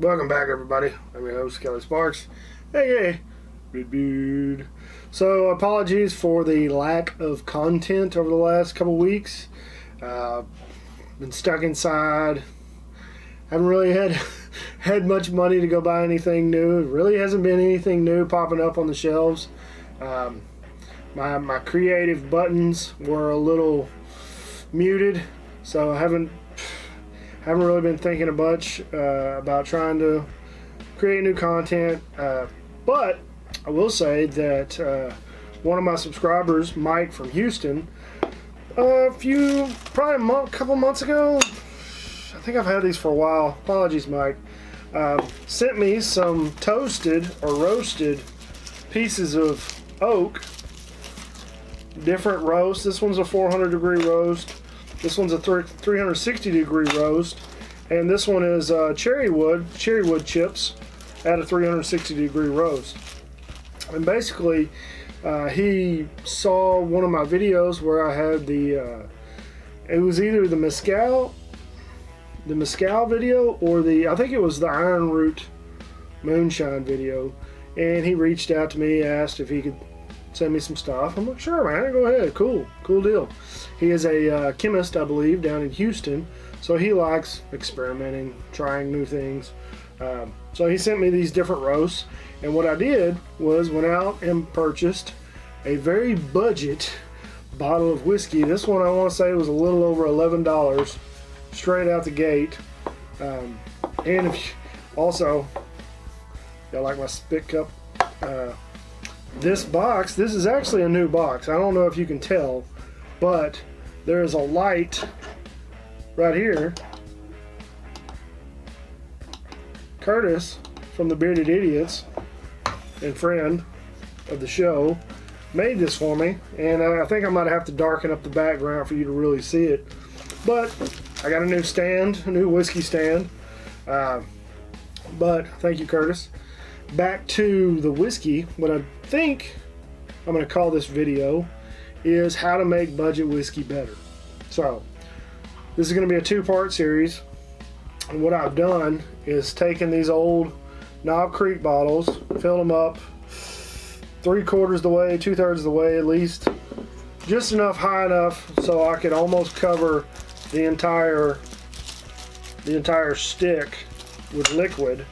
Welcome back, everybody. I'm your host, Kelly Sparks. Hey, Good. So, apologies for the lack of content over the last couple weeks. Been stuck inside. Haven't really had much money to go buy anything new. It really hasn't been anything new popping up on the shelves. My creative buttons were a little muted, so I haven't really been thinking much about trying to create new content, but I will say that one of my subscribers, Mike from Houston, couple months ago, I think I've had these for a while, apologies Mike, sent me some toasted or roasted pieces of oak, different roast. This one's a 400 degree roast. This one's a 360 degree roast, and this one is cherry wood chips at a 360 degree roast. And basically, he saw one of my videos where I had it was either the mezcal video or I think it was the Iron Root moonshine video, and he reached out to me, asked if he could send me some stuff. I'm like, sure, man, go ahead, cool deal. He is a chemist, I believe, down in Houston, so he likes experimenting, trying new things. So he sent me these different roasts, and what I did was went out and purchased a very budget bottle of whiskey. This one I want to say was a little over $11 straight out the gate. And if also, y'all like my spit cup? This box, this is actually a new box. I don't know if you can tell, but there is a light right here. Curtis from the Bearded Idiots and friend of the show made this for me, and I think I might have to darken up the background for you to really see it. But I got a new stand, a new whiskey stand. But thank you, Curtis. Back to the whiskey. What I think I'm going to call this video is how to make budget whiskey better. So this is going to be a two-part series, and what I've done is taken these old Knob Creek bottles, filled them up 3/4 the way, 2/3 the way at least, just enough, high enough so I could almost cover the entire stick with liquid.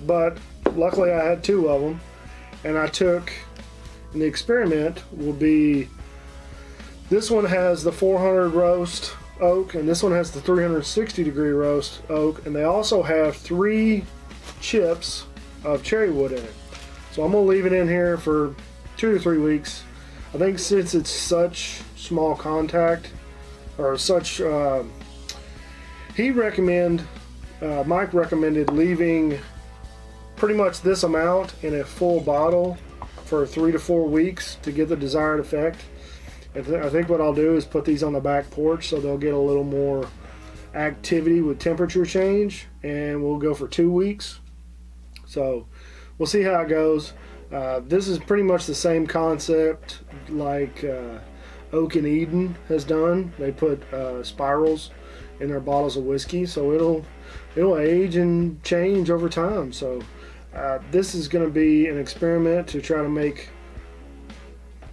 But luckily I had two of them, and I took, and the experiment will be, this one has the 400 roast oak, and this one has the 360 degree roast oak, and they also have 3 chips of cherry wood in it. So I'm going to leave it in here for 2 to 3 weeks. I think since it's such small contact, or such, Mike recommended leaving pretty much this amount in a full bottle for 3 to 4 weeks to get the desired effect. I think what I'll do is put these on the back porch so they'll get a little more activity with temperature change, and we'll go for 2 weeks. So we'll see how it goes. This is pretty much the same concept like Oak and Eden has done. They put spirals in their bottles of whiskey, so it'll age and change over time. So this is going to be an experiment to try to make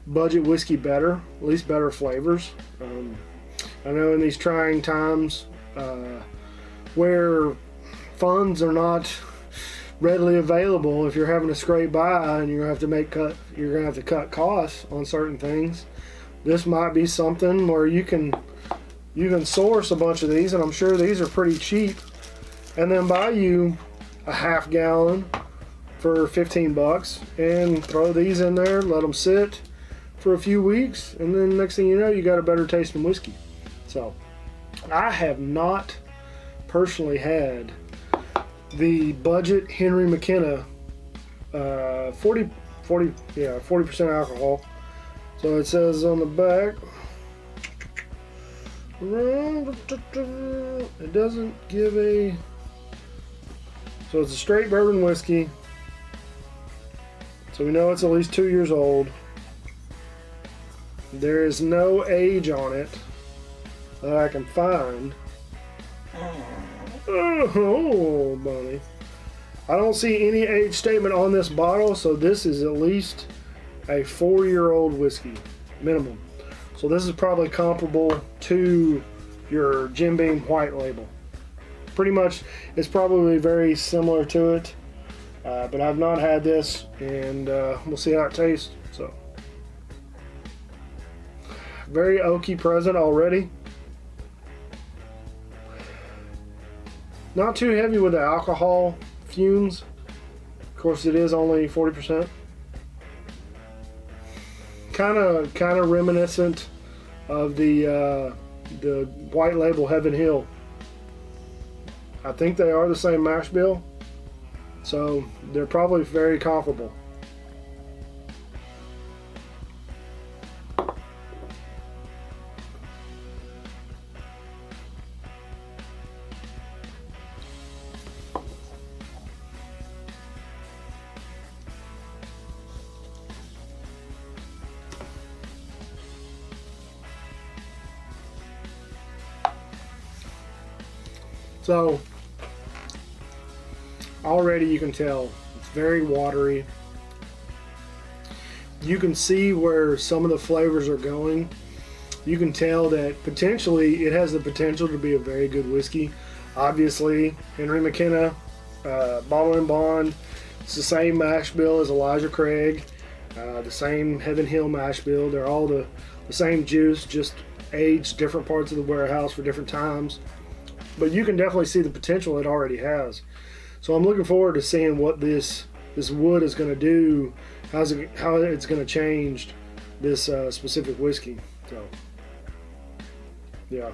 budget whiskey better, at least better flavors. I know in these trying times where funds are not readily available, if you're having to scrape by and you're going to have to cut costs on certain things, this might be something where you can source a bunch of these, and I'm sure these are pretty cheap, and then buy you a half gallon for $15 and throw these in there, let them sit for a few weeks, and then next thing you know, you got a better tasting whiskey. So I have not personally had the budget Henry McKenna 40% alcohol. So it says on the back, it doesn't give so it's a straight bourbon whiskey, so we know it's at least 2 years old. There is no age on it that I can find. Oh, bunny. I don't see any age statement on this bottle, so this is at least a 4-year-old whiskey, minimum. So this is probably comparable to your Jim Beam White Label. Pretty much, it's probably very similar to it, but I've not had this, and we'll see how it tastes. So, very oaky present already. Not too heavy with the alcohol fumes. Of course, it is only 40%. Kind of reminiscent of the White Label Heaven Hill. I think they are the same mash bill, so they're probably very comparable. So already you can tell it's very watery. You can see where some of the flavors are going. You can tell that potentially it has the potential to be a very good whiskey. Obviously, Henry McKenna, Bottle and Bond. It's the same mash bill as Elijah Craig, the same Heaven Hill mash bill. They're all the same juice, just aged different parts of the warehouse for different times. But you can definitely see the potential it already has. So I'm looking forward to seeing what this wood is going to do, how it's going to change this specific whiskey. So, yeah.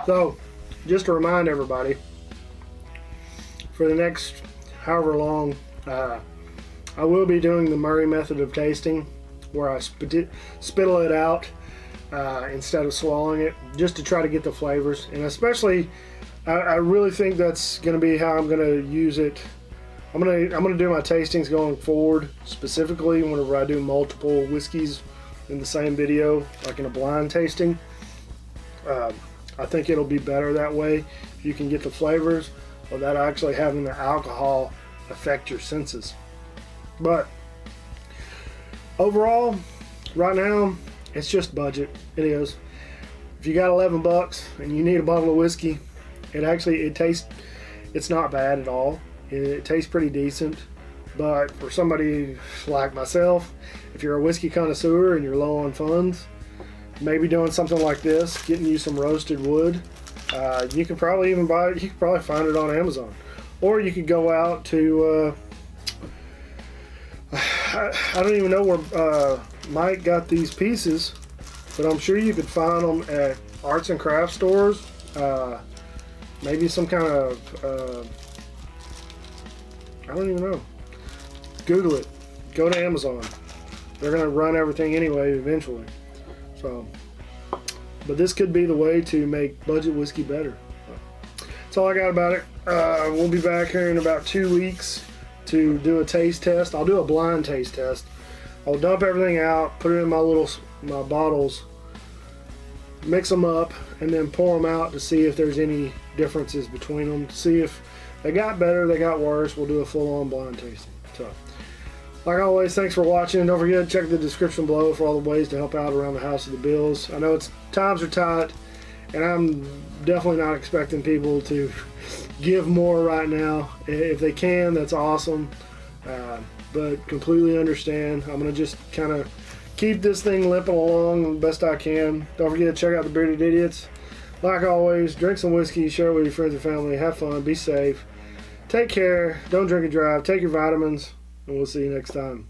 So, just to remind everybody, for the next however long, I will be doing the Murray method of tasting, where I spittle it out instead of swallowing it, just to try to get the flavors. And especially, I really think that's going to be how I'm going to use it. I'm gonna do my tastings going forward, specifically whenever I do multiple whiskeys in the same video, like in a blind tasting. I think it'll be better that way if you can get the flavors without actually having the alcohol affect your senses. But overall, right now, it's just budget. It is. If you got $11 and you need a bottle of whiskey, it's not bad at all. It tastes pretty decent. But for somebody like myself, if you're a whiskey connoisseur and you're low on funds, maybe doing something like this, getting you some roasted wood, you can probably find it on Amazon, or you could go out to I don't even know where Mike got these pieces, but I'm sure you could find them at arts and craft stores, maybe some kind of I don't even know. Google it, go to Amazon. They're gonna run everything anyway eventually. So, but this could be the way to make budget whiskey better. That's all I got about it. We'll be back here in about 2 weeks to do a taste test. I'll do a blind taste test. I'll dump everything out, put it in my bottles, mix them up, and then pour them out to see if there's any differences between them. See if they got better, they got worse. We'll do a full-on blind tasting. So, like always, thanks for watching. Don't forget to check the description below for all the ways to help out around the house of the bills. I know times are tight, and I'm definitely not expecting people to give more right now. If they can, that's awesome. But completely understand. I'm going to just kind of keep this thing limping along the best I can. Don't forget to check out the Bearded Idiots. Like always, drink some whiskey, share it with your friends and family, have fun, be safe, take care, don't drink and drive, take your vitamins, and we'll see you next time.